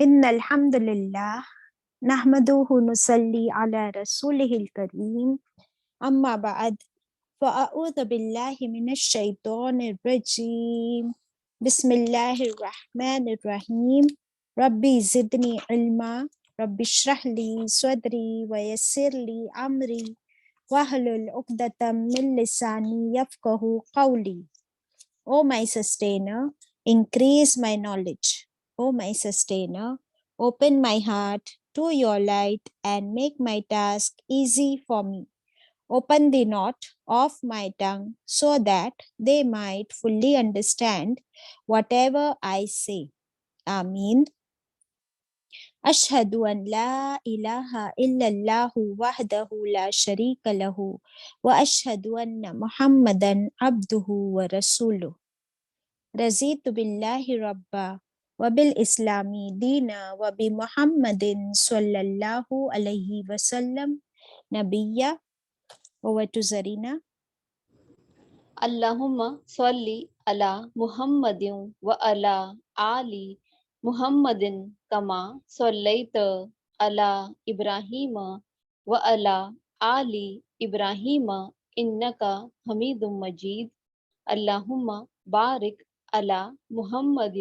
ان الحمد للہ نحمدہ نصلی علی رسولہ الکریم اما بعد فاعوذ باللہ من الشیطان الرجیم بسم اللہ الرحمن الرحیم ربی زدنی علما رب اشرح لی صدری ویسر لی امری واحلل عقدۃ من لسانی یفقہوا قولی. O my sustainer, increase my knowledge. O my sustainer, open my heart to your light and make my task easy for me. Open the knot of my tongue so that they might fully understand whatever I say. Ameen. أشهد أن لا إله إلا الله وحده لا شريك له وأشهد أن محمدا عبده ورسوله. رضیت باللہ ربا وبالاسلام دینا وبمحمد صلی اللہ علیہ وسلم نبیہ. Over to Zarina. اللہم صلی علی محمد و علی آل محمد کما صلیت علی ابراہیم و علی آل ابراہیم انکا حمید مجید. اللہم بارک علی محمد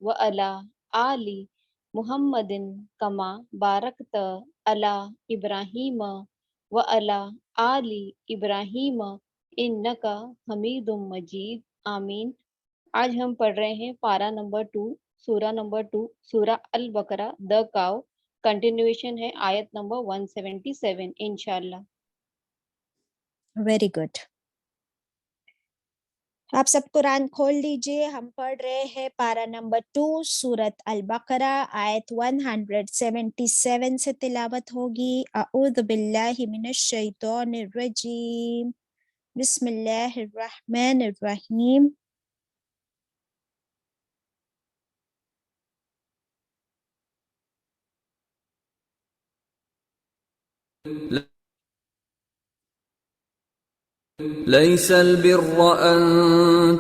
و علی آل محمد کما بارکت علی ابراہیم و علی آل ابراہیم انکا حمید مجید. آمین. آج ہم پڑھ رہے ہیں پارہ نمبر 2 سورہ نمبر 2 سورہ البقرہ the cow. کنٹینیویشن ہے آیت نمبر 177 انشاءاللہ. Very good. آپ سب قرآن کھول لیجئے. ہم پڑھ رہے ہیں پارہ نمبر 2 سورۃ البقرہ آیت 177 سے تلاوت ہوگی. اعوذ باللہ من الشیطان الرجیم بسم اللہ الرحمن الرحیم. ليس البر أن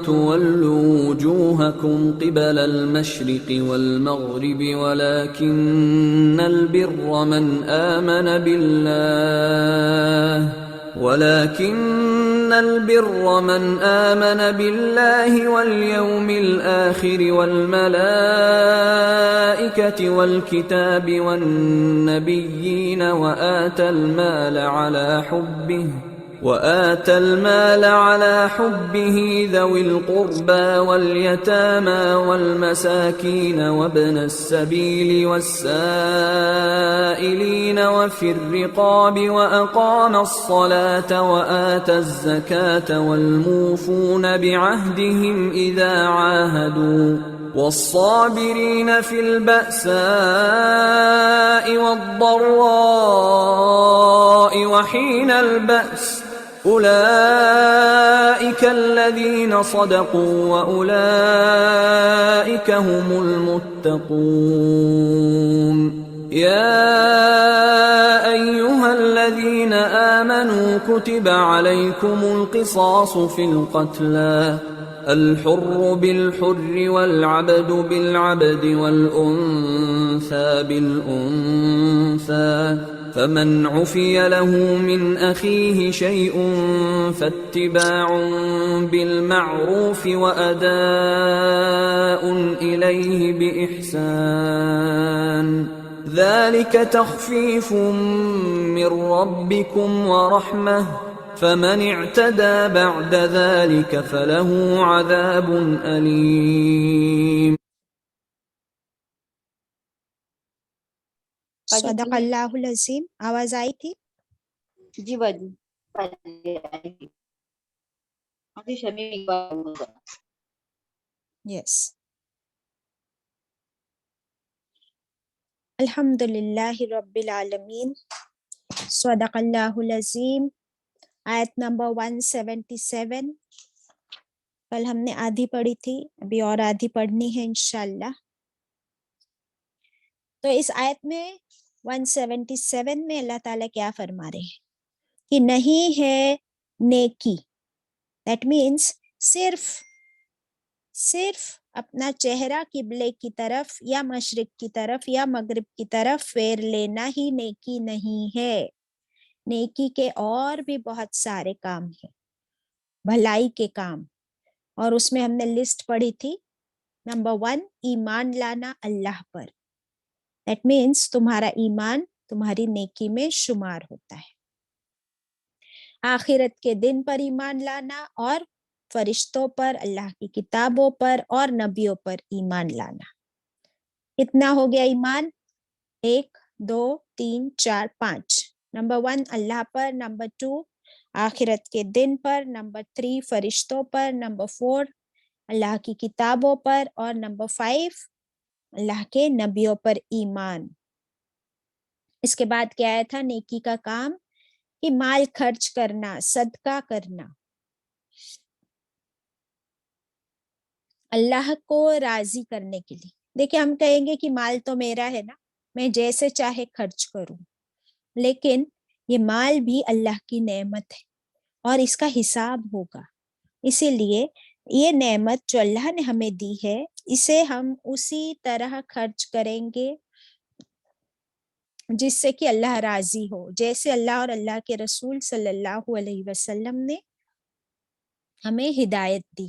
تولوا وجوهكم قبل المشرق والمغرب ولكن البر من آمن بالله واليوم الآخر والملائكة والكتاب والنبيين وآتى المال على حبه ذوي القربى واليتامى والمساكين وابن السبيل والسائلين وفي الرقاب وأقام الصلاة وآتى الزكاة والموفون بعهدهم إذا عاهدوا والصابرين في البأساء والضراء وحين البأس أولئك الذين صدقوا وأولئك هم المتقون. يا أيها الذين آمنوا كتب عليكم القصاص في القتلى الحر بالحر والعبد بالعبد والأنثى بالأنثى فمن عفي له من أخيه شيء فاتباع بالمعروف وأداء إليه بإحسان ذلك تخفيف من ربكم ورحمة فمن اعتدى بعد ذلك فله عذاب أليم. صدق اللہ العظیم. آواز آئی تھی؟ جی باجی. یس. الحمد للہ رب العالمین. صدق اللہ العظیم. آیت نمبر 177. کل ہم نے آدھی پڑھی تھی, ابھی اور آدھی پڑھنی ہے انشاءاللہ. تو اس آیت میں 177 میں اللہ تعالیٰ کیا فرما رہے ہیں کہ نہیں ہے نیکی. دیٹ مینس صرف اپنا چہرہ قبلے کی طرف یا مشرق کی طرف یا مغرب کی طرف پھیر لینا ہی نیکی نہیں ہے. نیکی کے اور بھی بہت سارے کام ہیں، بھلائی کے کام، اور اس میں ہم نے لسٹ پڑھی تھی. نمبر 1 ایمان لانا اللہ پر. دیٹ مینس تمہارا ایمان تمہاری نیکی میں شمار ہوتا ہے. آخرت کے دن پر ایمان لانا اور فرشتوں پر، اللہ کی کتابوں پر اور نبیوں پر ایمان لانا. اتنا ہو گیا ایمان. 1 2 3 4 5. نمبر 1 اللہ پر، نمبر 2 آخرت کے دن پر، نمبر 3 فرشتوں پر، نمبر 4 اللہ کی کتابوں پر، اور نمبر 5 اللہ کے نبیوں پر ایمان. اس کے بعد کیا آیا تھا؟ نیکی کا کام کہ مال خرچ کرنا، صدقہ کرنا، اللہ کو راضی کرنے کے لیے. دیکھیں ہم کہیں گے کہ مال تو میرا ہے نا، میں جیسے چاہے خرچ کروں، لیکن یہ مال بھی اللہ کی نعمت ہے اور اس کا حساب ہوگا. اسی لیے یہ نعمت جو اللہ نے ہمیں دی ہے اسے ہم اسی طرح خرچ کریں گے جس سے کہ اللہ راضی ہو، جیسے اللہ اور اللہ کے رسول صلی اللہ علیہ وسلم نے ہمیں ہدایت دی.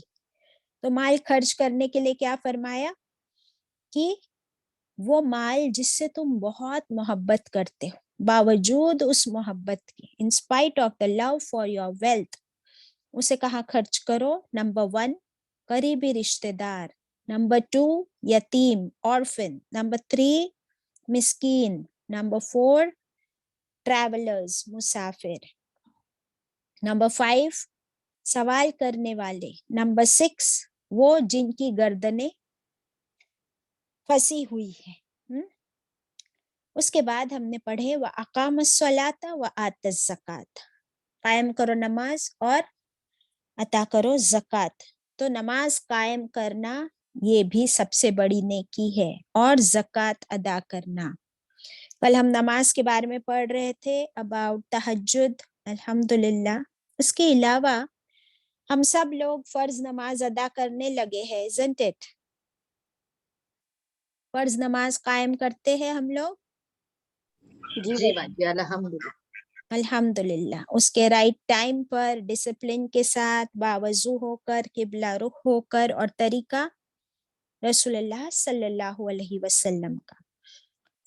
تو مال خرچ کرنے کے لیے کیا فرمایا کہ وہ مال جس سے تم بہت محبت کرتے ہو، باوجود اس محبت کے، in spite of the love for your wealth, اسے کہاں خرچ کرو؟ نمبر 1 قریبی رشتہ دار، نمبر 2 یتیم orphan، نمبر 3 مسکین، نمبر 4 ٹریولرز مسافر، نمبر 5 سوال کرنے والے، نمبر 6 وہ جن کی گردنیں پھنسی ہوئی ہے. اس کے بعد ہم نے پڑھے وَأَقَامَ الصَّلَاةَ وَآتَى الزَّكَاةَ، قائم کرو نماز اور عطا کرو زکوٰۃ. تو نماز قائم کرنا یہ بھی سب سے بڑی نیکی ہے، اور زکوٰۃ ادا کرنا. کل ہم نماز کے بارے میں پڑھ رہے تھے اباؤٹ تہجد. الحمدللہ اس کے علاوہ ہم سب لوگ فرض نماز ادا کرنے لگے ہیں، isn't it؟ فرض نماز قائم کرتے ہیں ہم لوگ. جی باجی الحمدللہ. الحمدللہ اس کے رائٹ ٹائم پر، ڈسپلن کے ساتھ، باوضو ہو کر، قبلہ رخ ہو کر، اور طریقہ رسول اللہ صلی اللہ علیہ وسلم کا.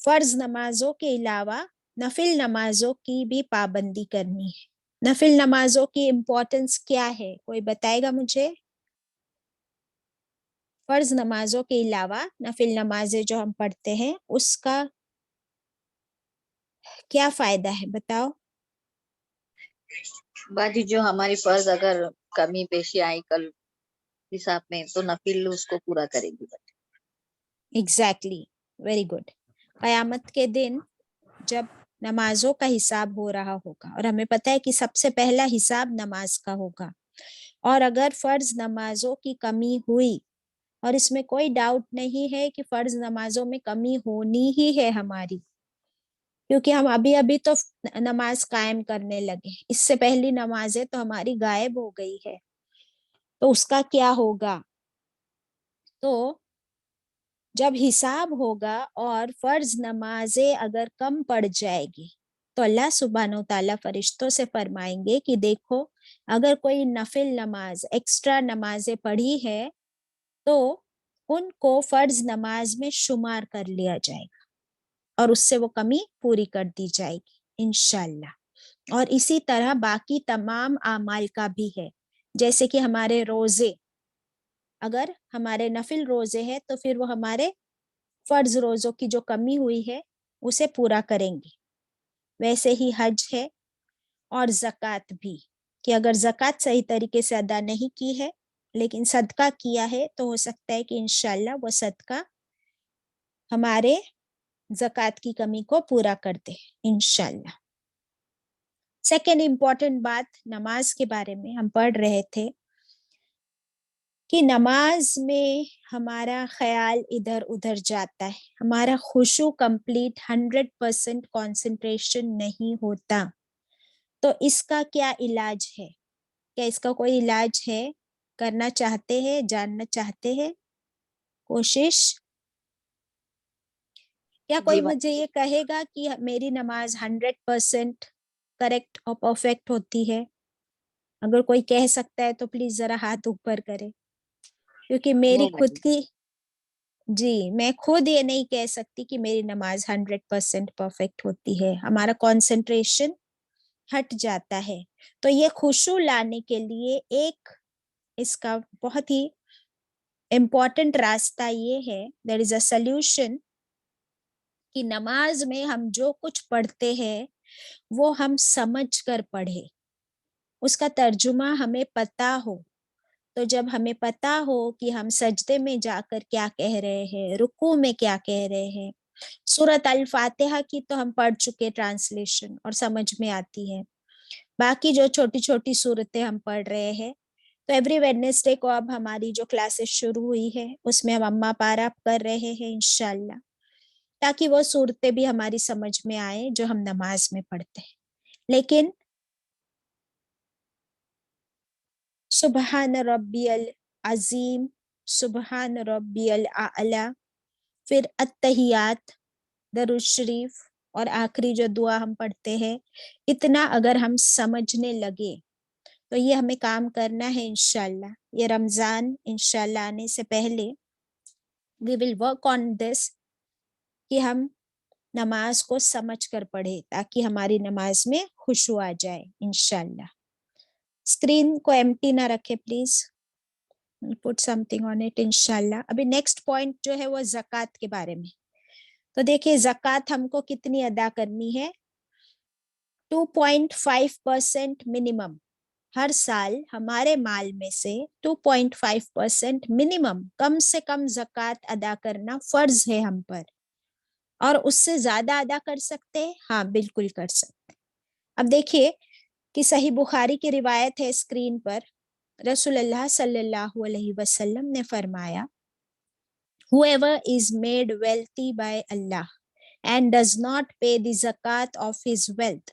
فرض نمازوں کے علاوہ نفل نمازوں کی بھی پابندی کرنی ہے. نفل نمازوں کی امپورٹنس کیا ہے؟ کوئی بتائے گا مجھے؟ فرض نمازوں کے علاوہ نفل نمازیں جو ہم پڑھتے ہیں اس کا کیا فائدہ ہے؟ بتاؤ. باجی جو ہماری فرض اگر کمی پیشی آئی کل حساب میں تو نفل اس کو پورا کرے گی. Exactly, very good. قیامت کے دن جب نمازوں کا حساب ہو رہا ہوگا، اور ہمیں پتہ ہے کہ سب سے پہلا حساب نماز کا ہوگا، اور اگر فرض نمازوں کی کمی ہوئی، اور اس میں کوئی ڈاؤٹ نہیں ہے کہ فرض نمازوں میں کمی ہونی ہی ہے ہماری، کیونکہ ہم ابھی تو نماز قائم کرنے لگے، اس سے پہلی نمازیں تو ہماری غائب ہو گئی ہے، تو اس کا کیا ہوگا؟ تو جب حساب ہوگا اور فرض نمازیں اگر کم پڑ جائے گی تو اللہ سبحانہ و تعالیٰ فرشتوں سے فرمائیں گے کہ دیکھو اگر کوئی نفل نماز، ایکسٹرا نمازیں پڑھی ہے تو ان کو فرض نماز میں شمار کر لیا جائے گا اور اس سے وہ کمی پوری کر دی جائے گی انشاءاللہ. اور اسی طرح باقی تمام اعمال کا بھی ہے، جیسے کہ ہمارے روزے، اگر ہمارے نفل روزے ہیں تو پھر وہ ہمارے فرض روزوں کی جو کمی ہوئی ہے اسے پورا کریں گے. ویسے ہی حج ہے اور زکوٰۃ بھی، کہ اگر زکوٰۃ صحیح طریقے سے ادا نہیں کی ہے لیکن صدقہ کیا ہے تو ہو سکتا ہے کہ انشاءاللہ وہ صدقہ ہمارے زکوٰۃ کی کمی کو پورا کر دے انشاءاللہ. سیکنڈ امپورٹنٹ بات نماز کے بارے میں ہم پڑھ رہے تھے کہ نماز میں ہمارا خیال ادھر ادھر جاتا ہے، ہمارا خشوع کمپلیٹ 100% کانسنٹریشن نہیں ہوتا. تو اس کا کیا علاج ہے؟ کیا اس کا کوئی علاج ہے؟ کرنا چاہتے ہیں, جاننا چاہتے ہیں کوشش. کیا کوئی جی بھائی. مجھے یہ کہے گا کہ میری نماز 100% کریکٹ اور پرفیکٹ ہوتی ہے؟ اگر کوئی کہہ سکتا ہے تو پلیز ذرا ہاتھ اوپر کرے, کیونکہ میری نہیں خود بھائی. کی, جی میں خود یہ نہیں کہہ سکتی کہ میری نماز 100% پرفیکٹ ہوتی ہے. ہمارا کنسنٹریشن ہٹ جاتا ہے. تو یہ خشوع لانے کے لیے ایک اس کا بہت ہی امپورٹنٹ راستہ یہ ہے, دیر از اے سلیوشن, کہ نماز میں ہم جو کچھ پڑھتے ہیں وہ ہم سمجھ کر پڑھے, اس کا ترجمہ ہمیں پتا ہو. تو جب ہمیں پتا ہو کہ ہم سجدے میں جا کر کیا کہہ رہے ہیں, رکوع میں کیا کہہ رہے ہیں, سورۃ الفاتحہ کی تو ہم پڑھ چکے ٹرانسلیشن اور سمجھ میں آتی ہے, باقی جو چھوٹی چھوٹی صورتیں ہم پڑھ رہے ہیں. تو ایوری ویڈنسڈے کو اب ہماری جو کلاسز شروع ہوئی ہے اس میں ہم اماں پارا کر رہے ہیں انشاءاللہ, تاکہ وہ صورتیں بھی ہماری سمجھ میں آئیں جو ہم نماز میں پڑھتے ہیں. لیکن سبحان ربی العظیم, سبحان ربی الاعلی, پھر التحیات, درود شریف, اور آخری جو دعا ہم پڑھتے ہیں, اتنا اگر ہم سمجھنے لگے تو یہ ہمیں کام کرنا ہے انشاءاللہ. یہ رمضان انشاءاللہ آنے سے پہلے we will work on this, کہ ہم نماز کو سمجھ کر پڑھے تاکہ ہماری نماز میں خشوع آ جائے انشاءاللہ. اسکرین کو ایمٹی نہ رکھے please, put something on it انشاءاللہ. ابھی نیکسٹ پوائنٹ جو ہے وہ زکوٰۃ کے بارے میں. تو دیکھیے زکوٰۃ ہم کو کتنی ادا کرنی ہے, 2.5% منیمم. ہر سال ہمارے مال میں سے 2.5% منیمم, کم سے کم زکوٰۃ ادا کرنا فرض ہے ہم پر. اور اس سے زیادہ ادا کر سکتے ہیں, ہاں بالکل کر سکتے. اب دیکھیے کہ صحیح بخاری کی روایت ہے اسکرین پر, رسول اللہ صلی اللہ علیہ وسلم نے فرمایا, whoever is made wealthy by Allah and does not pay the zakat of his wealth,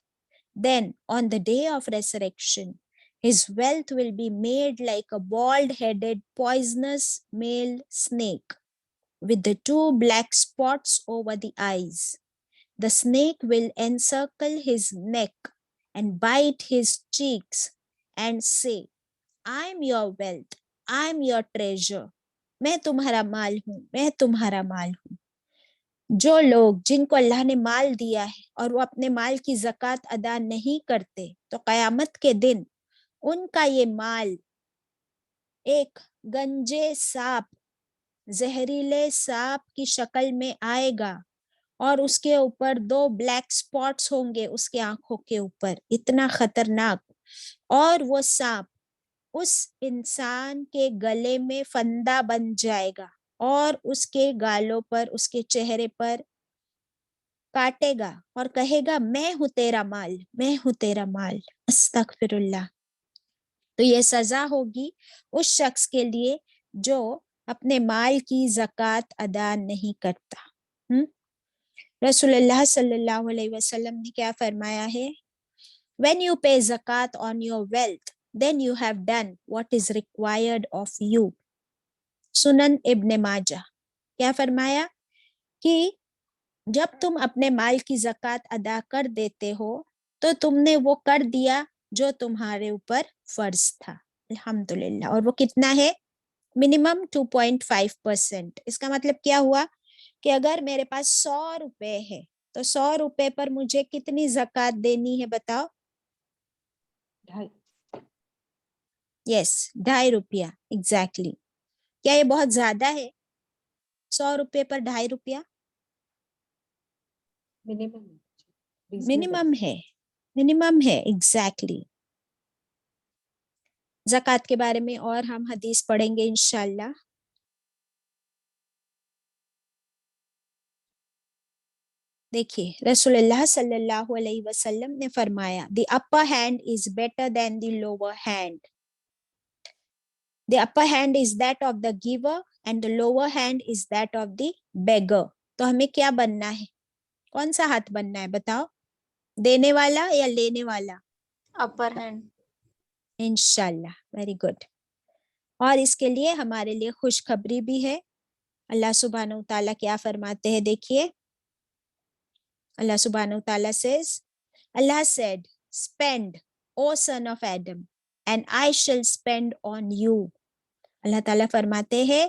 then on the day of resurrection his wealth will be made like a bald-headed poisonous male snake with the 2 black spots over the eyes. The snake will encircle his neck and bite his cheeks and say, I am your wealth, I am your treasure. میں تمہارا مال ہوں, میں تمہارا مال ہوں. جو لوگ جن کو اللہ نے مال دیا ہے اور وہ اپنے مال کی زکوٰۃ ادا نہیں کرتے, تو قیامت کے دن ان کا یہ مال ایک گنجے سانپ, زہریلے سانپ کی شکل میں آئے گا, اور اس کے اوپر 2 بلیک سپاٹس ہوں گے اس کے آنکھوں کے اوپر, اتنا خطرناک. اور وہ سانپ اس انسان کے گلے میں فندہ بن جائے گا اور اس کے گالوں پر, اس کے چہرے پر کاٹے گا اور کہے گا, میں ہوں تیرا مال, میں ہوں تیرا مال. استغفر اللہ. تو یہ سزا ہوگی اس شخص کے لیے جو اپنے مال کی زکوٰۃ ادا نہیں کرتا. رسول اللہ صلی اللہ علیہ وسلم نے کیا فرمایا ہے, when you pay zakat on your wealth, then you have done what is required of you. سنن ابن ماجہ. کیا فرمایا کہ جب تم اپنے مال کی زکوٰۃ ادا کر دیتے ہو تو تم نے وہ کر دیا جو تمہارے اوپر فرض تھا. الحمدللہ. اور وہ کتنا ہے, منیمم 2.5%. اس کا مطلب کیا ہوا کہ اگر میرے پاس 100 روپے ہے تو 100 روپے پر مجھے کتنی زکوٰۃ دینی ہے بتاؤ؟ 2.5. یس, 2.5 روپیہ. ایگزیکٹلی. کیا یہ بہت زیادہ ہے 100 روپے پر 2.5 روپیہ؟ منیمم ہے, منیمم ہے. ایگزیکٹلی. زکوٰۃ کے بارے میں اور ہم حدیث پڑھیں گے انشاءاللہ. دیکھیے رسول اللہ صلی اللہ علیہ وسلم نے فرمایا, the upper hand is better than the lower hand. The upper hand is that of the giver and the lower hand is that of the beggar. تو ہمیں کیا بننا ہے, کون سا ہاتھ بننا ہے بتاؤ, دینے والا یا لینے والا؟ upper hand. انشاءاللہ. Very good. اور اس کے لیے ہمارے لیے خوشخبری بھی ہے. اللہ سبحانہ و تعالیٰ کیا فرماتے ہیں دیکھیے. اللہ سبحانہ و تعالیٰ says, Allah said, spend, O son of Adam, and I shall spend on you. اللہ تعالیٰ فرماتے ہیں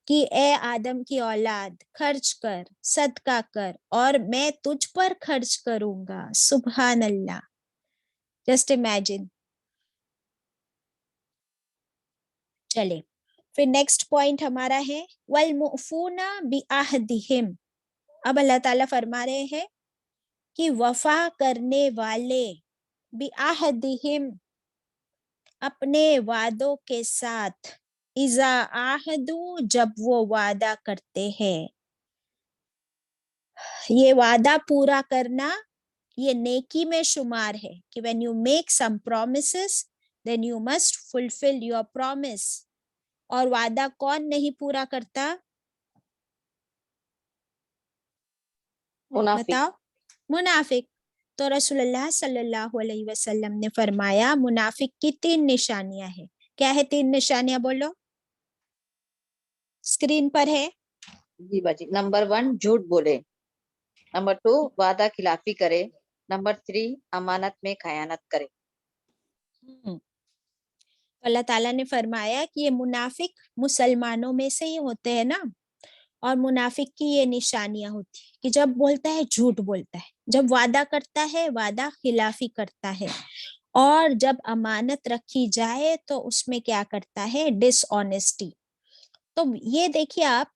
کہ اے آدم کی اولاد خرچ کر، صدقہ کر، اور میں تجھ پر خرچ کروں گا. سبحان اللہ. Just imagine. چلے پھر نیکسٹ پوائنٹ ہمارا ہے وَالْمُؤْفُونَ بِعَهْدِهِمْ. اب اللہ تعالیٰ فرما رہے ہیں کہ وفا کرنے والے بِعَهْدِهِمْ اپنے وعدوں کے ساتھ، اذا عاہدوا جب وہ وعدہ کرتے ہیں. یہ وعدہ پورا کرنا یہ نیکی میں شمار ہے کہ when you make some promises then you must fulfill your promise. اور وعدہ کون نہیں پورا کرتا؟ منافق. بتاؤ. منافق. تو رسول اللہ صلی اللہ علیہ وسلم نے فرمایا منافق کی 3 نشانیاں ہیں. کیا ہے 3 نشانیاں؟ بولو. اسکرین پر ہے. جی باجی. نمبر 1 جھوٹ بولے. نمبر 2 وعدہ خلافی کرے. نمبر 3 امانت میں خیانت کرے. اللہ تعالیٰ نے فرمایا کہ یہ منافق مسلمانوں میں سے ہی ہوتے ہیں نا، اور منافق کی یہ نشانیاں ہوتی ہیں کہ جب بولتا ہے جھوٹ بولتا ہے، جب وعدہ کرتا ہے وعدہ خلافی کرتا ہے، اور جب امانت رکھی جائے تو اس میں کیا کرتا ہے؟ ڈس آنیسٹی. تو یہ دیکھیے آپ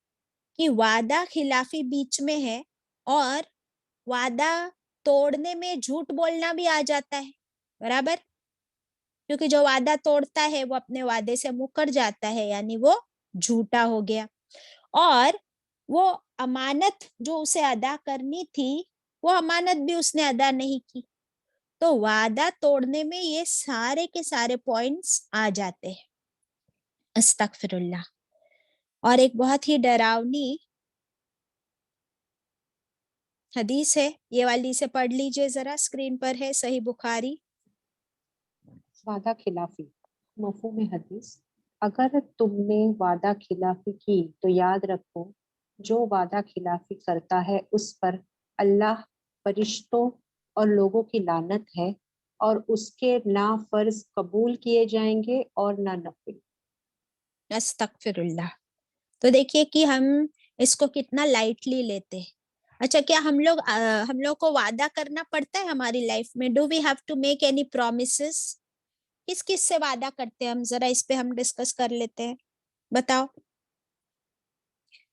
کہ وعدہ خلافی بیچ میں ہے، اور وعدہ توڑنے میں جھوٹ بولنا بھی آ جاتا ہے. برابر. کیونکہ جو وعدہ توڑتا ہے وہ اپنے وعدے سے مکر جاتا ہے، یعنی وہ جھوٹا ہو گیا. اور وہ امانت جو اسے ادا کرنی تھی وہ امانت بھی اس نے ادا نہیں کی. تو وعدہ توڑنے میں یہ سارے کے سارے پوائنٹس آ جاتے ہیں. استغفر اللہ. اور ایک بہت ہی ڈراؤنی حدیث ہے، یہ والی سے پڑھ لیجئے ذرا، اسکرین پر ہے، صحیح بخاری. وعدہ خلافی. مفہوم حدیث: اگر تم نے وعدہ خلافی کی تو یاد رکھو جو وعدہ خلافی کرتا ہے اس پر اللہ، فرشتوں اور لوگوں کی لعنت ہے، اور اس کے نہ فرض قبول کیے جائیں گے اور نہ نفل. استغفر اللہ. تو دیکھیے کہ ہم اس کو کتنا لائٹلی لیتے ہیں. اچھا، کیا ہم لوگ کو وعدہ کرنا پڑتا ہے ہماری لائف میں؟ Do we have to make any promises? کس سے وعدہ کرتے ہیں ہم؟ ذرا اس پہ ہم ڈسکس کر لیتے ہیں. بتاؤ.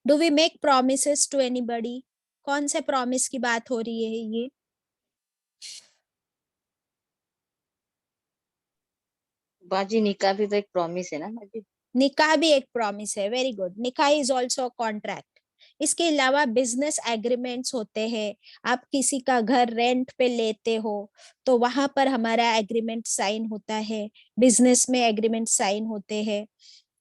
Do we make promises to anybody? کون سے پرومس کی بات ہو رہی ہے یہ؟ باجی نکاح بھی تو ایک پرومس ہے نا باجی. نکاح بھی ایک پرومس ہے. Very good. نکاح از آلسو کانٹریکٹ. اس کے علاوہ بزنس ایگریمنٹس ہوتے ہیں. آپ کسی کا گھر رینٹ پہ لیتے ہو تو وہاں پر ہمارا ایگریمنٹ سائن ہوتا ہے. بزنس میں ایگریمنٹ سائن ہوتے ہیں.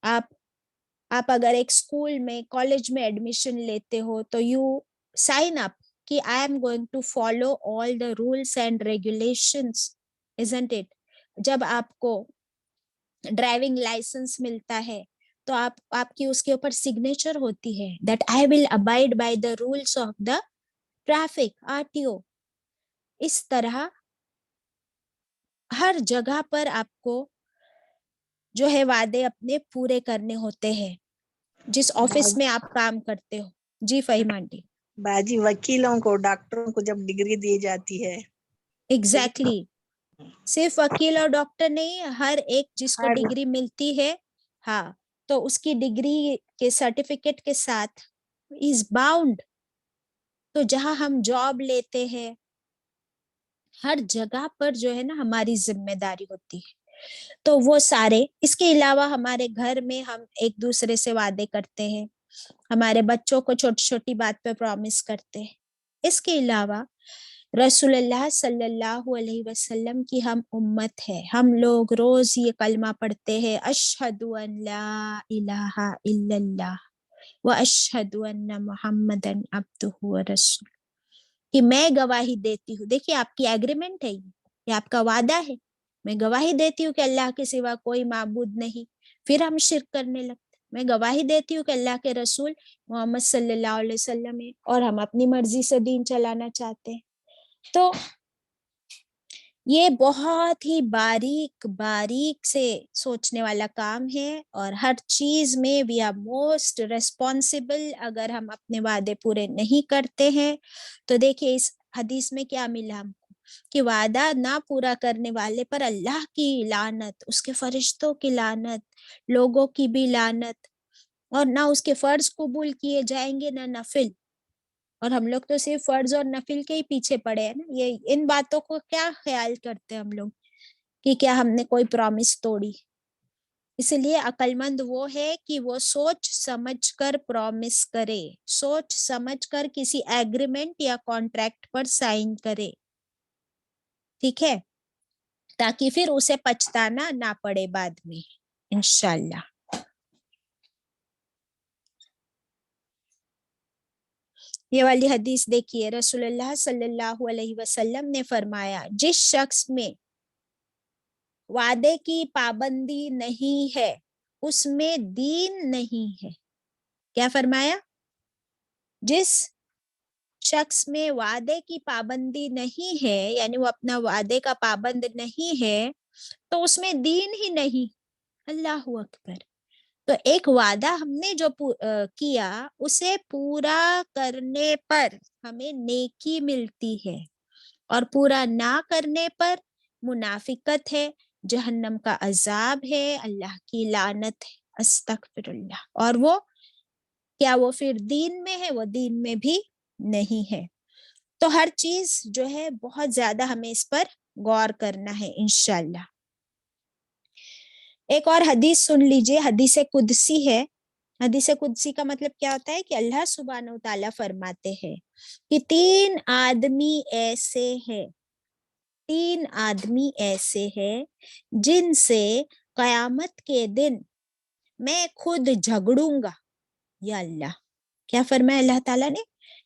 آپ اگر ایک اسکول میں، کالج میں ایڈمیشن لیتے ہو تو یو سائن اپ کہ I am going to follow all the rules and regulations, isn't it؟ جب آپ کو ڈرائیونگ لائسنس ملتا ہے تو آپ کی اس کے اوپر سگنیچر ہوتی ہے that I will abide by the rules of the traffic RTO. اس طرح ہر جگہ پر آپ کو جو ہے وعدے اپنے پورے کرنے ہوتے ہیں جس آفس میں آپ کام کرتے ہو. جی فہیم آنٹی. باجی وکیلوں کو، ڈاکٹروں کو جب ڈگری دی جاتی ہے، ایگزیکٹلی. صرف وکیل اور ڈاکٹر نہیں، ہر ایک جس کو ڈگری ملتی ہے، ہاں، تو اس کی ڈگری کے سرٹیفکیٹ کے ساتھ از باؤنڈ. تو جہاں ہم جاب لیتے ہیں ہر جگہ پر جو ہے نا ہماری ذمہ داری ہوتی ہے. تو وہ سارے، اس کے علاوہ ہمارے گھر میں ہم ایک دوسرے سے وعدے کرتے ہیں، ہمارے بچوں کو چھوٹی چھوٹی بات پہ پرومس کرتے ہیں. اس کے علاوہ رسول اللہ صلی اللہ علیہ وسلم کی ہم امت ہے، ہم لوگ روز یہ کلمہ پڑھتے ہیں، اشہد ان لا الہ الا اللہ و اشہد ان محمدا عبدہ ورسولہ، کہ میں گواہی دیتی ہوں. دیکھیے آپ کی ایگریمنٹ ہے، یہ آپ کا وعدہ ہے. میں گواہی دیتی ہوں کہ اللہ کے سوا کوئی معبود نہیں. پھر ہم شرک کرنے لگتے. میں گواہی دیتی ہوں کہ اللہ کے رسول محمد صلی اللہ علیہ وسلم ہے اور ہم اپنی مرضی سے دین چلانا چاہتے ہیں. تو یہ بہت ہی باریک باریک سے سوچنے والا کام ہے، اور ہر چیز میں وی آر موسٹ ریسپانسبل. اگر ہم اپنے وعدے پورے نہیں کرتے ہیں تو دیکھیے اس حدیث میں کیا ملا ہم کو کہ وعدہ نہ پورا کرنے والے پر اللہ کی لعنت، اس کے فرشتوں کی لعنت، لوگوں کی بھی لعنت، اور نہ اس کے فرض قبول کیے جائیں گے نہ نفل. اور ہم لوگ تو صرف فرض اور نفل کے ہی پیچھے پڑے ہیں نا. یہ ان باتوں کو کیا خیال کرتے ہیں ہم لوگ کہ کیا ہم نے کوئی پرامس توڑی. اس لیے عقل مند وہ ہے کہ وہ سوچ سمجھ کر پرامس کرے، سوچ سمجھ کر کسی ایگریمنٹ یا کانٹریکٹ پر سائن کرے، ٹھیک ہے، تاکہ پھر اسے پچھتانا نہ پڑے بعد میں انشاءاللہ. یہ والی حدیث دیکھیے، رسول اللہ صلی اللہ علیہ وسلم نے فرمایا جس شخص میں وعدے کی پابندی نہیں ہے اس میں دین نہیں ہے. کیا فرمایا؟ جس شخص میں وعدے کی پابندی نہیں ہے، یعنی وہ اپنا وعدے کا پابند نہیں ہے، تو اس میں دین ہی نہیں. اللہ اکبر. تو ایک وعدہ ہم نے جو کیا اسے پورا کرنے پر ہمیں نیکی ملتی ہے، اور پورا نہ کرنے پر منافقت ہے، جہنم کا عذاب ہے، اللہ کی لعنت ہے. استغفر اللہ. اور وہ کیا وہ پھر دین میں ہے؟ وہ دین میں بھی نہیں ہے. تو ہر چیز جو ہے بہت زیادہ ہمیں اس پر غور کرنا ہے انشاءاللہ. ایک اور حدیث سن لیجئے، حدیث قدسی ہے. حدیث قدسی کا مطلب کیا ہوتا ہے کہ اللہ سبحانہ وتعالیٰ فرماتے ہیں کہ 3 آدمی ایسے ہیں، 3 آدمی ایسے ہیں جن سے قیامت کے دن میں خود جھگڑوں گا. یا اللہ، کیا فرمایا اللہ تعالیٰ نے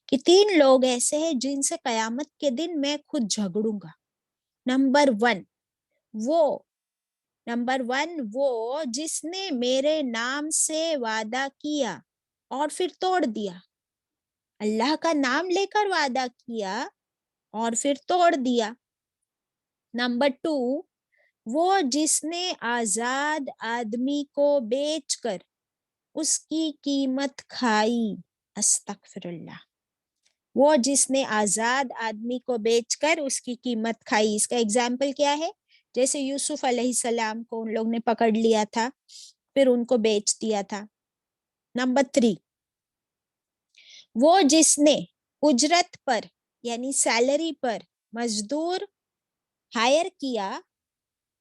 کہ 3 لوگ ایسے ہیں جن سے قیامت کے دن میں خود جھگڑوں گا. نمبر 1 وہ جس نے میرے نام سے وعدہ کیا اور پھر توڑ دیا. اللہ کا نام لے کر وعدہ کیا اور پھر توڑ دیا. نمبر 2 وہ جس نے آزاد آدمی کو بیچ کر اس کی قیمت کھائی. استغفر اللہ. وہ جس نے آزاد آدمی کو بیچ کر اس کی قیمت کھائی. اس کا ایگزامپل کیا ہے؟ جیسے یوسف علیہ السلام کو ان لوگ نے پکڑ لیا تھا، پھر ان کو بیچ دیا تھا. نمبر 3 وہ جس نے اجرت پر یعنی سیلری پر مزدور ہائر کیا،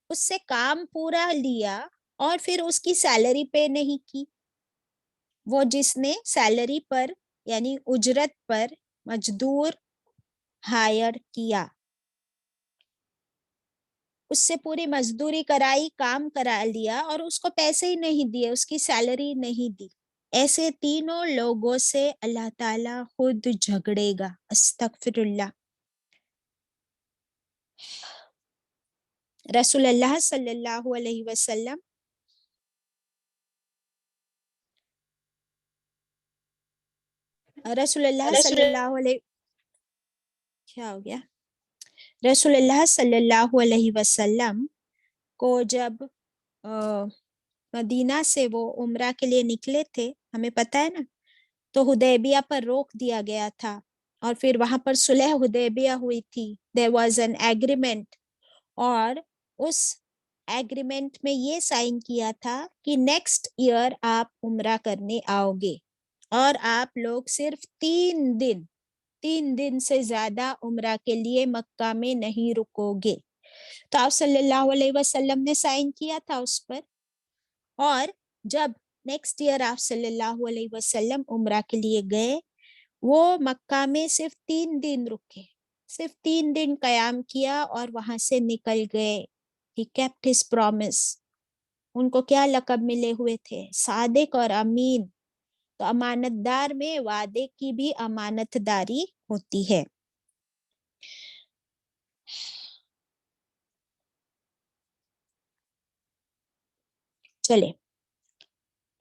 اس سے کام پورا لیا اور پھر اس کی سیلری پے نہیں کی. وہ جس نے سیلری پر یعنی اجرت پر مزدور ہائر کیا، اس سے پوری مزدوری کرائی، کام کرا لیا اور اس کو پیسے ہی نہیں دیے، اس کی سیلری نہیں دی. ایسے تینوں لوگوں سے اللہ تعالیٰ خود جھگڑے گا. استغفر اللہ. رسول اللہ صلی اللہ علیہ وسلم رسول اللہ صلی اللہ علیہ کیا ہو گیا رسول اللہ صلی اللہ علیہ وسلم کو جب مدینہ سے وہ عمرہ کے لیے نکلے تھے، ہمیں پتہ ہے نا، تو حدیبیہ پر روک دیا گیا تھا، اور پھر وہاں پر صلح حدیبیہ ہوئی تھی. there was an agreement، اور اس ایگریمنٹ میں یہ سائن کیا تھا کہ نیکسٹ ایئر آپ عمرہ کرنے آؤ گے، اور آپ لوگ صرف 3 دن سے زیادہ عمرہ کے لیے مکہ میں نہیں رکو گے. تو آپ صلی اللہ علیہ وسلم نے سائن کیا تھا اس پر، اور جب نیکسٹ ایئر آپ صلی اللہ علیہ وسلم عمرہ کے لیے گئے، وہ مکہ میں صرف 3 دن رکے، صرف 3 دن قیام کیا اور وہاں سے نکل گئے. He kept his promise. ان کو کیا لقب ملے ہوئے تھے؟ صادق اور امین. تو امانت دار میں وعدے کی بھی امانت داری ہوتی ہے. چلے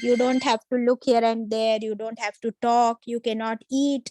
You don't have to look here and there, you don't have to talk, you cannot eat.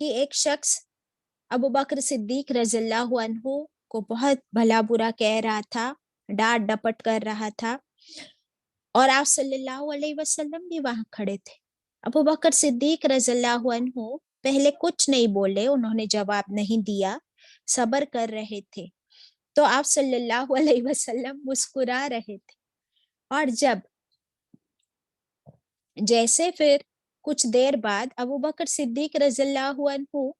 کہ ایک شخص ابو بکر صدیق رضی اللہ عنہ کو بہت بھلا برا کہہ رہا تھا، ڈانٹ ڈپٹ کر رہا تھا، اور آپ صلی اللہ علیہ وسلم بھی وہاں کھڑے تھے. ابو بکر صدیق رضی اللہ عنہ پہلے کچھ نہیں بولے، انہوں نے جواب نہیں دیا، صبر کر رہے تھے. تو آپ صلی اللہ علیہ وسلم مسکرا رہے تھے، اور جیسے پھر کچھ دیر بعد ابو بکر صدیق رضی اللہ عنہ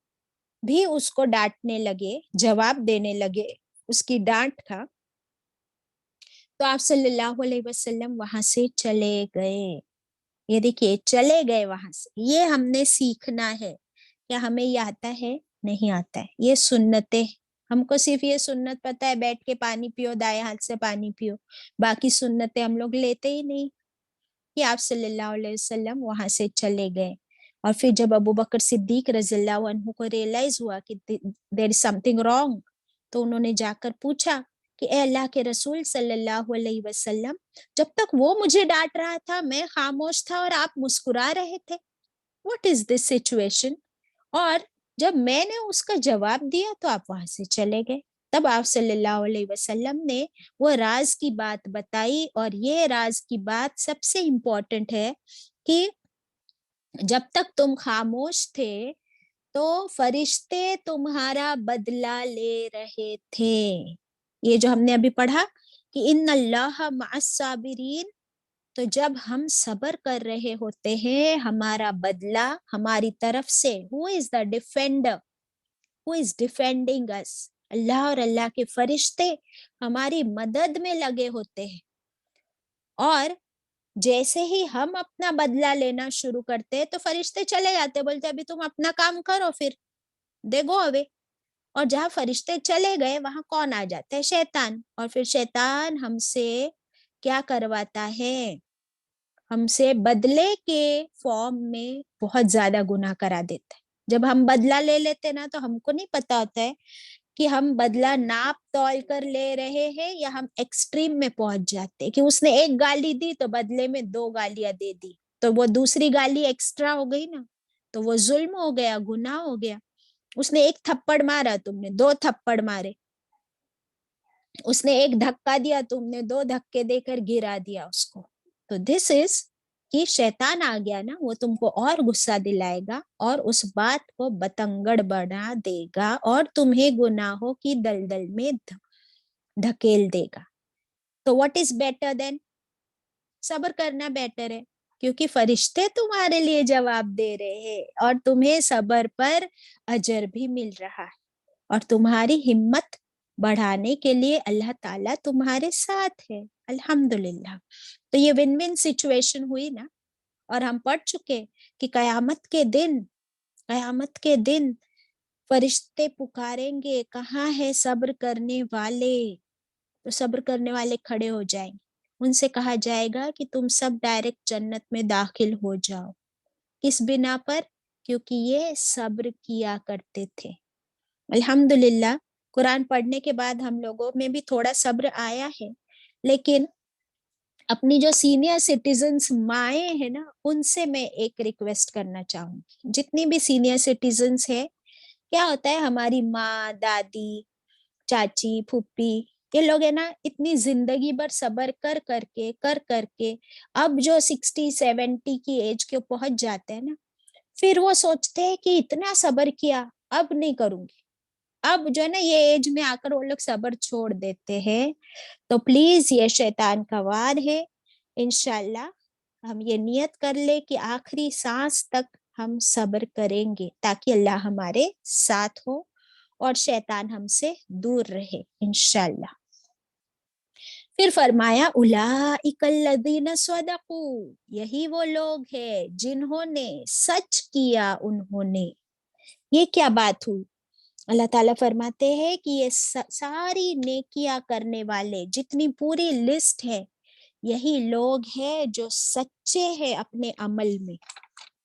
بھی اس کو ڈانٹنے لگے، جواب دینے لگے اس کی ڈانٹ کا، تو آپ صلی اللہ علیہ وسلم وہاں سے چلے گئے. یہ دیکھیے چلے گئے وہاں سے. یہ ہم نے سیکھنا ہے. کیا ہمیں یہ آتا ہے؟ نہیں آتا ہے. یہ سنتیں، ہم کو صرف یہ سنت پتہ ہے بیٹھ کے پانی پیو، دائیں ہاتھ سے پانی پیو، باقی سنتیں ہم لوگ لیتے ہی نہیں. کہ آپ صلی اللہ علیہ وسلم وہاں سے چلے گئے، اور پھر جب ابو بکر صدیق رضی اللہ عنہ کو ریئلائز ہوا کہ دیر از سم تھنگ رانگ، تو انہوں نے جا کر پوچھا کہ اے اللہ کے رسول صلی اللہ علیہ وسلم، جب تک وہ مجھے ڈانٹ رہا تھا میں خاموش تھا اور آپ مسکرا رہے تھے، واٹ از دس سچویشن؟ اور جب میں نے اس کا جواب دیا تو آپ وہاں سے چلے گئے. تب آپ صلی اللہ علیہ وسلم نے وہ راز کی بات بتائی، اور یہ راز کی بات سب سے امپورٹنٹ ہے کہ جب تک تم خاموش تھے تو فرشتے تمہارا بدلہ لے رہے تھے. یہ جو ہم نے ابھی پڑھا کہ ان اللہ مع الصابرین، تو جب ہم صبر کر رہے ہوتے ہیں ہمارا بدلہ ہماری طرف سے، who is the defender, who is defending us؟ اللہ اور اللہ کے فرشتے ہماری مدد میں لگے ہوتے ہیں. اور جیسے ہی ہم اپنا بدلہ لینا شروع کرتے تو فرشتے چلے جاتے، بولتے ابھی تم اپنا کام کرو، پھر دے گو اوے. اور جہاں فرشتے چلے گئے وہاں کون آ جاتا ہے؟ شیطان. اور پھر شیطان ہم سے کیا کرواتا ہے؟ ہم سے بدلے کے فارم میں بہت زیادہ گناہ کرا دیتا ہے. جب ہم بدلہ لے لیتے نا تو ہم کو نہیں پتا ہوتا ہے کہ ہم بدلہ ناپ تول کر لے رہے ہیں یا ہم ایکسٹریم میں پہنچ جاتے ہیں کہ اس نے ایک گالی دی تو بدلے میں 2 گالیاں دے دی، تو وہ دوسری گالی ایکسٹرا ہو گئی نا، تو وہ ظلم ہو گیا، گناہ ہو گیا. اس نے 1 تھپڑ مارا، تم نے 2 تھپڑ مارے. اس نے 1 دھکا دیا، تم نے 2 دھکے دے کر گرا دیا اس کو. تو دس از کہ شیطان آ گیا نا، وہ تم کو اور غصہ دلائے گا اور اس بات کو بتنگڑ بنا دے گا اور تمہیں گناہوں کی دلدل میں دھکیل دے گا. تو واٹ از بیٹر دین؟ صبر کرنا بیٹر ہے، کیونکہ فرشتے تمہارے لیے جواب دے رہے ہیں اور تمہیں صبر پر اجر بھی مل رہا ہے، اور تمہاری ہمت بڑھانے کے لیے اللہ تعالیٰ تمہارے ساتھ ہے. الحمدللہ. تو یہ ون ون سچویشن ہوئی نا. اور ہم پڑھ چکے کہ قیامت کے دن فرشتے پکاریں گے کہاں ہے صبر کرنے والے؟ تو صبر کرنے والے کھڑے ہو جائیں گے، ان سے کہا جائے گا کہ تم سب ڈائریکٹ جنت میں داخل ہو جاؤ. کس بنا پر؟ کیونکہ یہ صبر کیا کرتے تھے. الحمدللہ قرآن پڑھنے کے بعد ہم لوگوں میں بھی تھوڑا صبر آیا ہے، لیکن اپنی جو سینئر سٹیزنز مائیں ہیں نا، ان سے میں ایک ریکویسٹ کرنا چاہوں گی. جتنی بھی سینئر سٹیزنز ہیں، کیا ہوتا ہے ہماری ماں، دادی، چاچی، پھوپھی، یہ لوگ ہے نا اتنی زندگی بھر صبر کر کر کے اب جو 60-70 کی ایج کے پہنچ جاتے ہیں نا، پھر وہ سوچتے ہیں کہ اتنا صبر کیا، اب نہیں کروں گی. اب جو ہے نا یہ ایج میں آ کر وہ لوگ صبر چھوڑ دیتے ہیں. تو پلیز یہ شیطان کا وار ہے. انشاءاللہ ہم یہ نیت کر لیں کہ آخری سانس تک ہم صبر کریں گے تاکہ اللہ ہمارے ساتھ ہو اور شیطان ہم سے دور رہے انشاءاللہ. پھر فرمایا اولئک الذین صدقوا، یہی وہ لوگ ہیں جنہوں نے سچ کیا. انہوں نے، یہ کیا بات ہوئی؟ اللہ تعالیٰ فرماتے ہیں کہ یہ ساری نیکیاں کرنے والے جتنی پوری لسٹ ہے، یہی لوگ ہیں جو سچے ہیں اپنے عمل میں،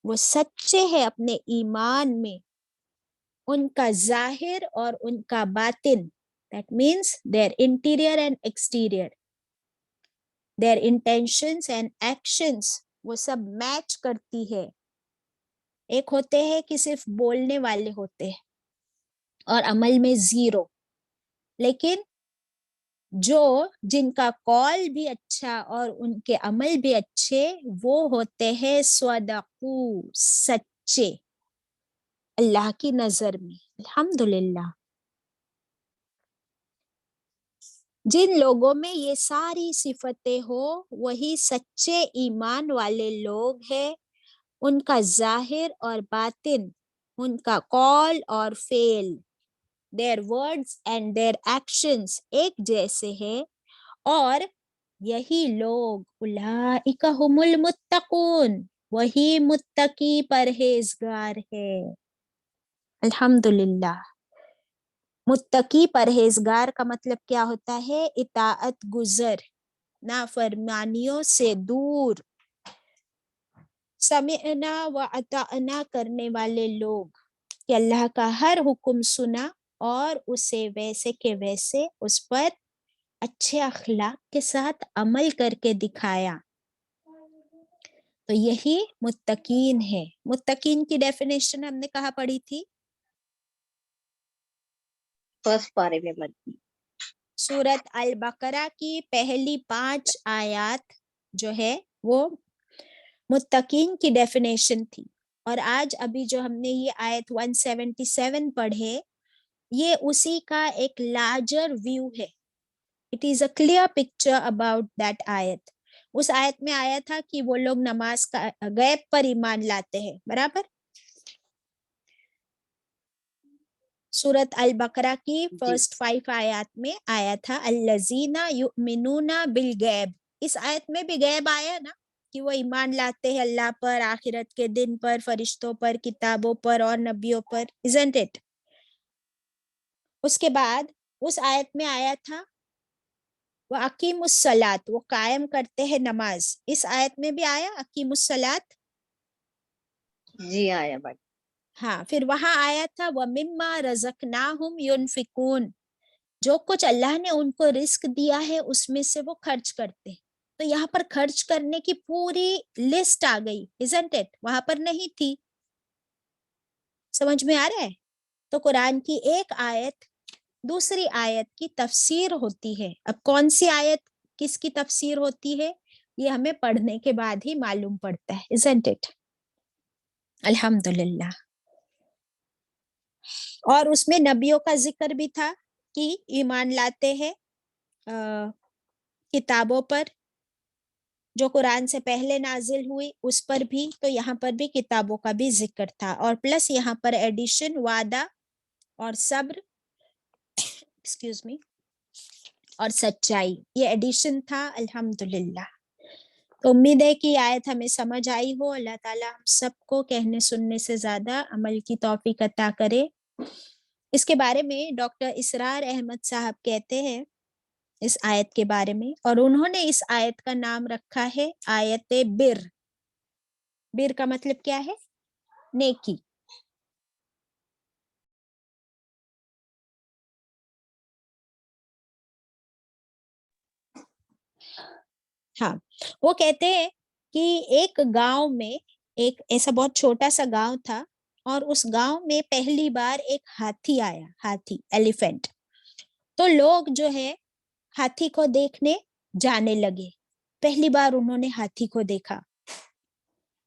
وہ سچے ہیں اپنے ایمان میں. ان کا ظاہر اور ان کا باطن، that means their interior and exterior, their intentions and actions، وہ سب میچ کرتی ہے ایک ہوتے ہیں کہ صرف بولنے والے ہوتے ہیں اور عمل میں زیرو، لیکن جن کا قول بھی اچھا اور ان کے عمل بھی اچھے وہ ہوتے ہیں صدقو، سچے اللہ کی نظر میں. الحمدللہ. جن لوگوں میں یہ ساری صفتیں ہو وہی سچے ایمان والے لوگ ہیں. ان کا ظاہر اور باطن، ان کا قول اور فعل، their words and their actions ایک جیسے ہیں، اور یہی لوگ اولئک هم المتقون، وہی متقی پرہیزگار ہے. الحمدللہ. متقی پرہیزگار کا مطلب کیا ہوتا ہے؟ اطاعت گزر، نافرمانیوں سے دور، سمعنا و اطعنا کرنے والے لوگ، کہ اللہ کا ہر حکم سنا اور اسے ویسے کے ویسے اس پر اچھے اخلاق کے ساتھ عمل کر کے دکھایا. تو یہی متقین ہے. متقین کی ڈیفینیشن ہم نے کہاں پڑھی تھی؟ فرسٹ پارے میں پڑھی. سورت البقرہ کی پہلی 5 آیات جو ہے وہ متقین کی ڈیفینیشن تھی. اور آج ابھی جو ہم نے یہ آیت 177 پڑھے، یہ اسی کا ایک لارجر ویو ہے. It is a clear picture about that آیت. اس آیت میں آیا تھا کہ وہ لوگ نماز کا غیب پر ایمان لاتے ہیں، برابر. سورت البقرہ کی فرسٹ 5 آیات میں آیا تھا الذین یؤمنون بالغیب. اس آیت میں بھی غیب آیا نا، کہ وہ ایمان لاتے ہیں اللہ پر، آخرت کے دن پر، فرشتوں پر، کتابوں پر اور نبیوں پر. isn't it؟ اس کے بعد اس آیت میں آیا تھا وَأَقِیمُوا الصَّلَاةَ، وہ قائم کرتے ہیں نماز. اس آیت میں بھی آیا اقیموا الصلاۃ. جی آیا بھائی. ہاں. پھر وہاں آیا تھا وَمِمَّا رَزَقْنَاهُمْ يُنْفِقُونَ، جو کچھ اللہ نے ان کو رزق دیا ہے اس میں سے وہ خرچ کرتے. تو یہاں پر خرچ کرنے کی پوری لسٹ آ گئی. isn't it؟ وہاں پر نہیں تھی. سمجھ میں آ رہا ہے؟ تو قرآن کی ایک آیت دوسری آیت کی تفسیر ہوتی ہے. اب کون سی آیت کس کی تفسیر ہوتی ہے یہ ہمیں پڑھنے کے بعد ہی معلوم پڑتا ہے. isn't it؟ الحمدللہ. اور اس میں نبیوں کا ذکر بھی تھا کہ ایمان لاتے ہیں کتابوں پر جو قرآن سے پہلے نازل ہوئی اس پر بھی. تو یہاں پر بھی کتابوں کا بھی ذکر تھا، اور پلس یہاں پر ایڈیشن وعدہ اور صبر ایکسکیوز می اور سچائی، یہ ایڈیشن تھا. الحمدللہ. تو امید ہے کہ آیت ہمیں سمجھ آئی ہو. اللہ تعالیٰ ہم سب کو کہنے سننے سے زیادہ عمل کی توفیق عطا کرے. اس کے بارے میں ڈاکٹر اسرار احمد صاحب کہتے ہیں اس آیت کے بارے میں، اور انہوں نے اس آیت کا نام رکھا ہے آیت بر. بر کا مطلب کیا ہے؟ نیکی. ہاں. وہ کہتے ہیں کہ ایک گاؤں میں ایک ایسا بہت چھوٹا سا گاؤں تھا، اور اس گاؤں میں پہلی بار ایک ہاتھی آیا. ہاتھی، ایلیفینٹ. تو لوگ جو ہے ہاتھی کو دیکھنے جانے لگے. پہلی بار انہوں نے ہاتھی کو دیکھا.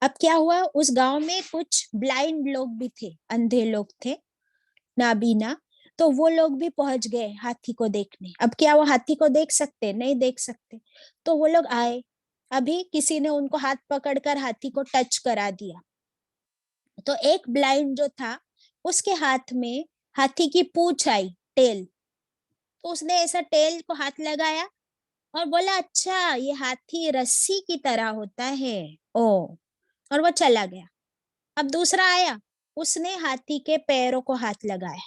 اب کیا ہوا، اس گاؤں میں کچھ بلائنڈ لوگ بھی تھے، اندھے لوگ تھے، نابینا. تو وہ لوگ بھی پہنچ گئے ہاتھی کو دیکھنے. اب کیا وہ ہاتھی کو دیکھ سکتے؟ نہیں دیکھ سکتے. تو وہ لوگ آئے. ابھی کسی نے ان کو ہاتھ پکڑ کر ہاتھی کو ٹچ کرا دیا. تو ایک بلائنڈ جو تھا اس کے ہاتھ میں ہاتھی کی پونچھ آئی، ٹیل. تو اس نے ایسا ٹیل کو ہاتھ لگایا اور بولا اچھا یہ ہاتھی رسی کی طرح ہوتا ہے، اور وہ چلا گیا. اب دوسرا آیا، اس نے ہاتھی کے پیروں کو ہاتھ لگایا.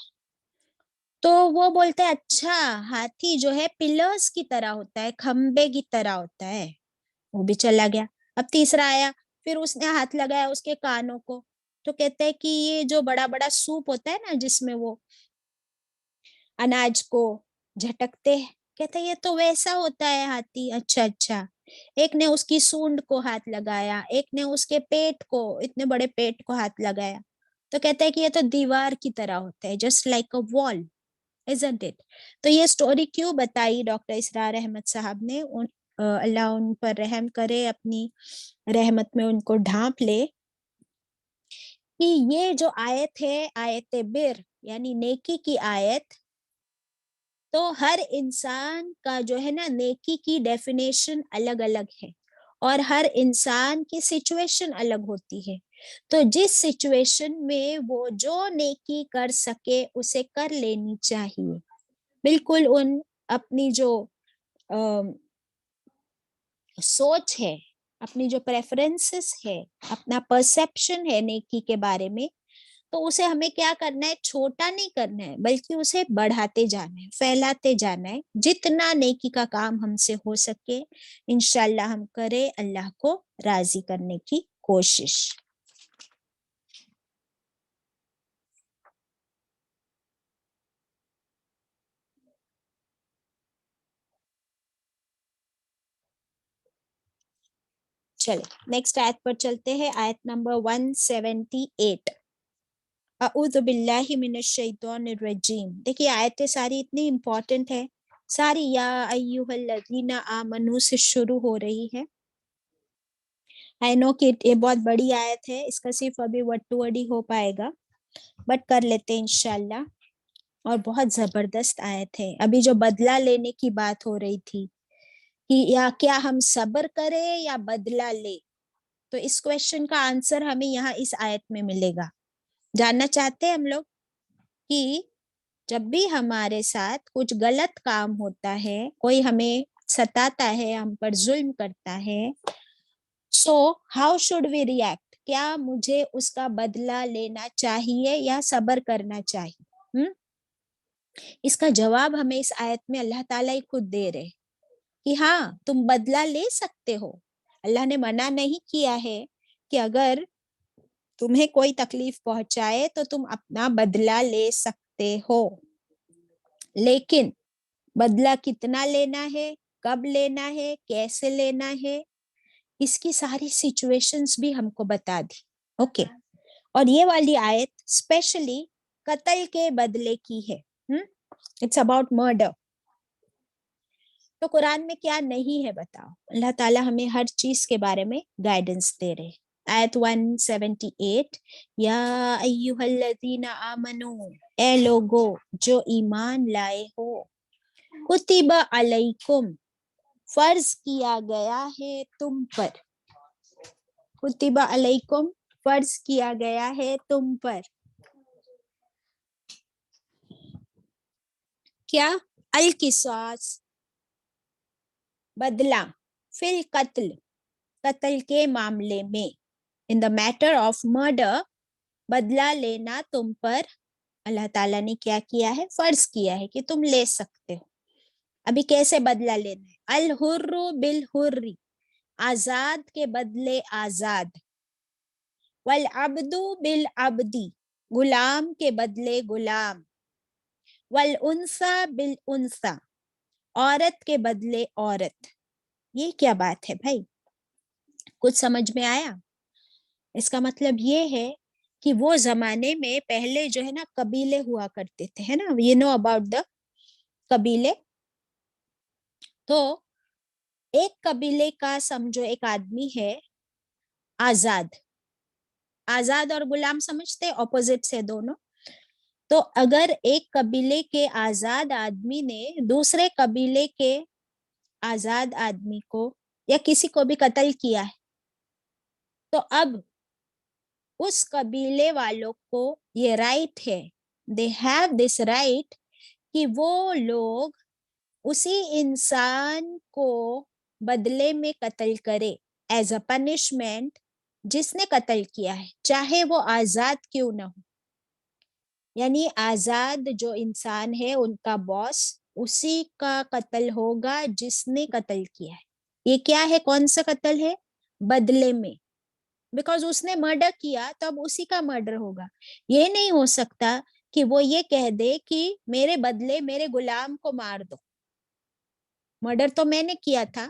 تو وہ بولتے اچھا ہاتھی جو ہے پلرز کی طرح ہوتا ہے، کھمبے کی طرح ہوتا ہے. وہ بھی چلا گیا. اب تیسرا آیا، پھر اس نے ہاتھ لگایا اس کے کانوں کو. تو کہتے ہیں کہ یہ جو بڑا بڑا سوپ ہوتا ہے نا جس میں وہ اناج کو جھٹکتے ہیں، کہتے ہیں یہ تو ویسا ہوتا ہے ہاتھی. اچھا اچھا. ایک نے اس کی سونڈ کو ہاتھ لگایا, ایک نے اس کے پیٹ کو, اتنے بڑے پیٹ کو ہاتھ لگایا. تو کہتا ہے کہ یہ تو دیوار کی طرح ہوتا ہے, جسٹ لائک اے وال, isn't it؟ تو یہ سٹوری کیوں بتائی ڈاکٹر اسرار احمد صاحب نے, اللہ ان پر رحم کرے, اپنی رحمت میں ان کو ڈھانپ لے, کہ یہ جو آیت ہے آیت بر یعنی نیکی کی آیت, تو ہر انسان کا جو ہے نا نیکی کی ڈیفینیشن الگ الگ ہے, اور ہر انسان کی سچویشن الگ ہوتی ہے. تو جس سچویشن میں وہ جو نیکی کر سکے اسے کر لینی چاہیے, بالکل ان اپنی جو سوچ ہے, اپنی جو پریفرنسز ہے, اپنا پرسیپشن ہے نیکی کے بارے میں, تو اسے ہمیں کیا کرنا ہے, چھوٹا نہیں کرنا ہے بلکہ اسے بڑھاتے جانا ہے, پھیلاتے جانا ہے. جتنا نیکی کا کام ہم سے ہو سکے انشاءاللہ ہم کریں, اللہ کو راضی کرنے کی کوشش. چلے نیکسٹ آیت پر چلتے ہیں, آیت نمبر 178. اعوذ باللہ من الشیطان الرجیم. دیکھیے آیتیں ساری اتنی امپورٹنٹ ہے, ساری یا ایھا الذین آمنو سے شروع ہو رہی ہے. I know کہ یہ بہت بڑی آیت ہے, اس کا صرف ابھی ورڈ ٹو ورڈ ہی ہو پائے گا, بٹ کر لیتے ہیں انشاءاللہ. اور بہت زبردست آیت ہے. ابھی جو بدلہ لینے کی بات ہو رہی تھی کہ یا کیا ہم صبر کریں یا بدلہ لے, تو اس کویشچن کا آنسر ہمیں یہاں اس آیت میں ملے گا. جاننا چاہتے ہیں ہم لوگ کہ جب بھی ہمارے ساتھ کچھ غلط کام ہوتا ہے, کوئی ہمیں ستاتا ہے, ہم پر ظلم کرتا ہے, so how should we react, کیا مجھے اس کا بدلہ لینا چاہیے یا صبر کرنا چاہیے؟ اس کا جواب ہمیں اس آیت میں اللہ تعالیٰ ہی خود دے رہے کہ ہاں تم بدلہ لے سکتے ہو. اللہ نے منع نہیں کیا ہے کہ اگر تمہیں کوئی تکلیف پہنچائے تو تم اپنا بدلہ لے سکتے ہو, لیکن بدلہ کتنا لینا ہے, کب لینا ہے, کیسے لینا ہے, اس کی ساری سچویشنز بھی ہم کو بتا دی. اوکے, اور یہ والی آیت اسپیشلی قتل کے بدلے کی ہے. It's about murder. تو قرآن میں کیا نہیں ہے بتاؤ. اللہ تعالیٰ ہمیں ہر چیز کے بارے میں گائیڈنس دے رہے. آیت 178, یا ایھا الذین آمنو, اے لوگو جو ایمان لائے ہو, کتب علیکم, فرض کیا گیا ہے تم پر, کتب علیکم, فرض کیا گیا ہے تم پر, کیا, القصاص, بدلہ, فی القتل, قتل کے معاملے میں, ان دا میٹر آف مرڈر, بدلہ لینا تم پر اللہ تعالیٰ نے کیا کیا ہے, فرض کیا ہے کہ تم لے سکتے ہو. ابھی کیسے بدلہ لینا ہے؟ الحر بالحر, آزاد کے بدلے آزاد, والعبد بالعبد, غلام کے بدلے غلام, والانثى بالانثى, عورت کے بدلے عورت. یہ کیا بات ہے بھائی, کچھ سمجھ میں آیا؟ اس کا مطلب یہ ہے کہ وہ زمانے میں پہلے جو ہے نا قبیلے ہوا کرتے تھے, ہے نا, you know about the قبیلے. تو ایک قبیلے کا سمجھو ایک آدمی ہے آزاد, آزاد اور غلام سمجھتے اپوزٹ سے دونوں. تو اگر ایک قبیلے کے آزاد آدمی نے دوسرے قبیلے کے آزاد آدمی کو یا کسی کو بھی قتل کیا ہے, تو اب اس قبیلے والوں کو یہ رائٹ ہے, they have this right, کہ وہ لوگ اسی انسان کو بدلے میں قتل کرے ایز اے پنشمنٹ جس نے قتل کیا ہے, چاہے وہ آزاد کیوں نہ ہو. یعنی آزاد جو انسان ہے ان کا باس, اسی کا قتل ہوگا جس نے قتل کیا ہے. یہ کیا ہے, کون سا قتل ہے؟ بدلے میں, بیکاز اس نے مرڈر کیا تو اب اسی کا مرڈر ہوگا. یہ نہیں ہو سکتا کہ وہ یہ کہہ دے کہ میرے بدلے میرے غلام کو مار دو, مرڈر تو میں نے کیا تھا,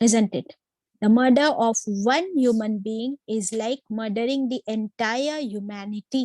Isn't it? The murder of one human being is like murdering the entire humanity.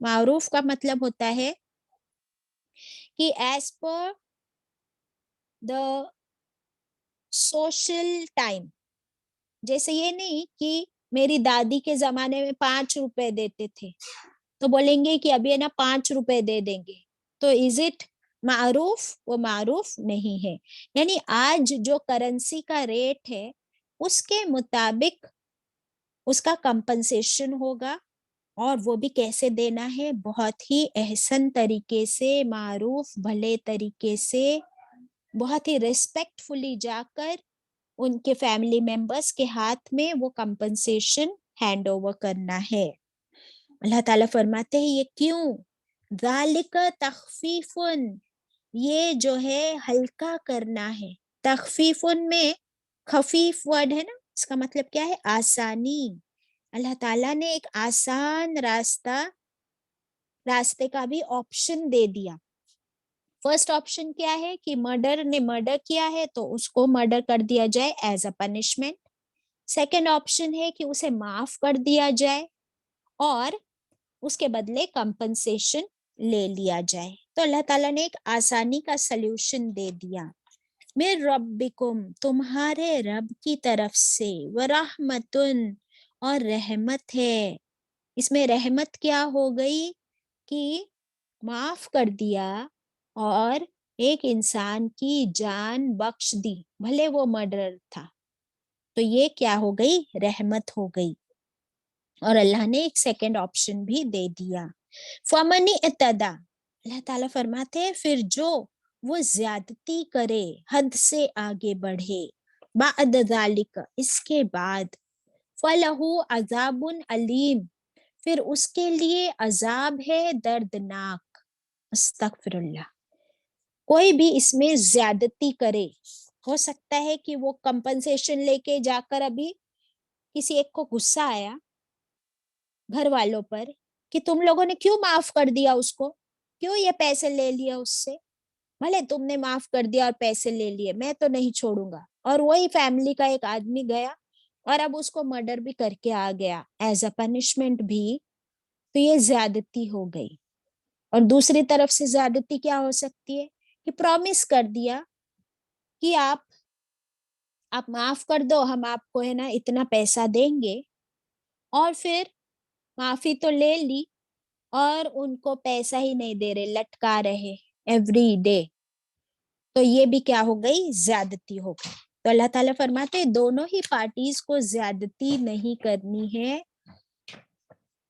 معروف کا مطلب ہوتا ہے کہ as per the social time. جیسے یہ نہیں کہ میری دادی کے زمانے میں 5 روپے دیتے تھے تو بولیں گے کہ ابھی ہے نا 5 روپے دے دیں گے, تو از اٹ معروف؟ وہ معروف نہیں ہے. یعنی آج جو کرنسی کا ریٹ ہے اس کے مطابق اس کا کمپنسیشن ہوگا, اور وہ بھی کیسے دینا ہے؟ بہت ہی احسن طریقے سے, معروف بھلے طریقے سے, بہت ہی ریسپیکٹ فلی جا کر ان کے فیملی ممبرس کے ہاتھ میں وہ کمپنسیشن ہینڈ اوور کرنا ہے. اللہ تعالیٰ فرماتے ہیں یہ کیوں؟ ذالک تخفیفن, یہ جو ہے ہلکا کرنا ہے. تخفیفن میں خفیف ورڈ ہے نا, اس کا مطلب کیا ہے؟ آسانی. اللہ تعالیٰ نے ایک آسان راستے کا بھی آپشن دے دیا. فرسٹ آپشن کیا ہے کہ مرڈر نے مرڈر کیا ہے تو اس کو مرڈر کر دیا جائے as a punishment. Second option ہے کہ اسے معاف کر دیا جائے اور اس کے بدلے کمپنسیشن لے لیا جائے. تو اللہ تعالیٰ نے ایک آسانی کا سلیوشن دے دیا. من ربکم, تمہارے رب کی طرف سے, ورحمتن, اور رحمت ہے. اس میں رحمت کیا ہو گئی کہ معاف کر دیا اور ایک انسان کی جان بخش دی, بھلے وہ مرڈر تھا, تو یہ کیا ہو گئی؟ رحمت ہو گئی. اور اللہ نے ایک سیکنڈ آپشن بھی دے دیا. فمن اعتدی, اللہ تعالیٰ فرماتے ہیں پھر جو وہ زیادتی کرے, حد سے آگے بڑھے, بعد ذالک, اس کے بعد, فلہ عذاب علیم, پھر اس کے لیے عذاب ہے دردناک. استغفر اللہ. کوئی بھی اس میں زیادتی کرے, ہو سکتا ہے کہ وہ کمپنسیشن لے کے جا کر ابھی کسی ایک کو غصہ آیا گھر والوں پر کہ تم لوگوں نے کیوں معاف کر دیا اس کو, کیوں یہ پیسے لے لیا اس سے, بھلے تم نے معاف کر دیا اور پیسے لے لیے, میں تو نہیں چھوڑوں گا. اور وہی فیملی کا ایک آدمی گیا اور اب اس کو مرڈر بھی کر کے آ گیا ایز اے پنشمنٹ بھی, تو یہ زیادتی ہو گئی. اور دوسری طرف سے زیادتی کیا ہو سکتی ہے کہ پرومس کر دیا کہ آپ معاف کر دو, ہم آپ کو ہے نا اتنا پیسہ دیں گے, اور پھر معافی تو لے لی اور ان کو پیسہ ہی نہیں دے رہے, لٹکا رہے ایوری ڈے, تو یہ بھی کیا ہو گئی؟ زیادتی ہو گئی. تو اللہ تعالیٰ فرماتے ہیں دونوں ہی پارٹیز کو زیادتی نہیں کرنی ہے.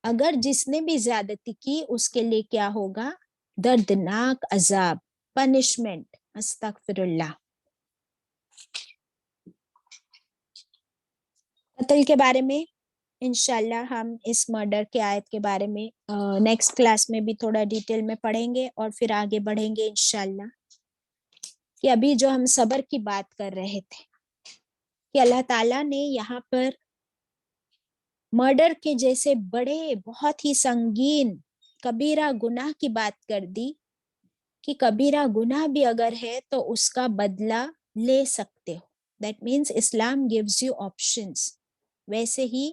اگر جس نے بھی زیادتی کی اس کے لیے کیا ہوگا؟ دردناک عذاب, پنشمنٹ. استغفر اللہ. قتل کے بارے میں انشاءاللہ ہم اس مرڈر کے آیت کے بارے میں نیکسٹ کلاس میں بھی تھوڑا ڈیٹیل میں پڑھیں گے اور پھر آگے بڑھیں گے انشاءاللہ. کہ ابھی جو ہم صبر کی بات کر رہے تھے کہ اللہ تعالیٰ نے یہاں پر مرڈر کے جیسے بڑے بہت ہی سنگین کبیرہ گناہ کی بات کر دی کہ کبیرہ گناہ بھی اگر ہے تو اس کا بدلہ لے سکتے ہو. That means Islam gives you options. ویسے ہی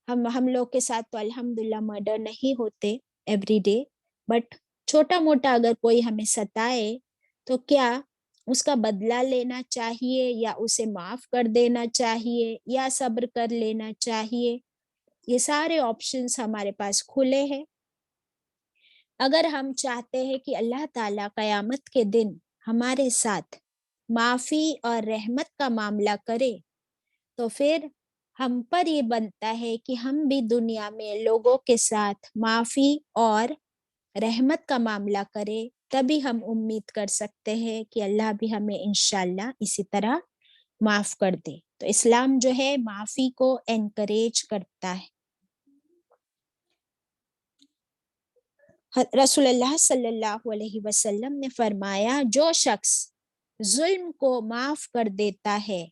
ہم لوگ کے ساتھ تو الحمدللہ مرڈر نہیں ہوتے ایوری ڈے, بٹ چھوٹا موٹا اگر کوئی ہمیں ستائے تو کیا اس کا بدلہ لینا چاہیے یا اسے معاف کر دینا چاہیے یا صبر کر لینا چاہیے؟ یہ سارے آپشنز ہمارے پاس کھلے ہیں. اگر ہم چاہتے ہیں کہ اللہ تعالیٰ قیامت کے دن ہمارے ساتھ معافی اور رحمت کا معاملہ کرے تو پھر ہم پر یہ بنتا ہے کہ ہم بھی دنیا میں لوگوں کے ساتھ معافی اور رحمت کا معاملہ کرے, تبھی ہم امید کر سکتے ہیں کہ اللہ بھی ہمیں انشاءاللہ اسی طرح معاف کر دے. تو اسلام جو ہے معافی کو انکریج کرتا ہے. رسول اللہ صلی اللہ علیہ وسلم نے فرمایا جو شخص ظلم کو معاف کر دیتا ہے,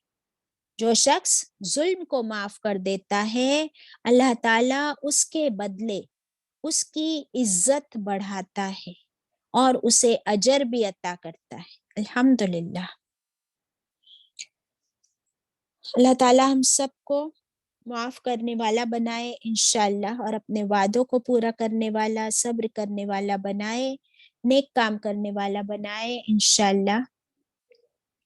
جو شخص ظلم کو معاف کر دیتا ہے, اللہ تعالیٰ اس کے بدلے اس کی عزت بڑھاتا ہے اور اسے اجر بھی عطا کرتا ہے. الحمدللہ. اللہ تعالیٰ ہم سب کو معاف کرنے والا بنائے انشاءاللہ، اور اپنے وعدوں کو پورا کرنے والا، صبر کرنے والا بنائے، نیک کام کرنے والا بنائے انشاءاللہ۔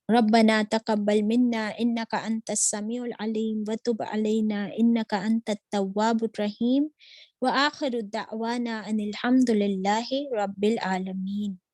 ربنا تقبل منا انك انت السميع العليم وتب علينا انك انت التواب الرحيم، وآخر دعوانا ان الحمد لله رب العالمين۔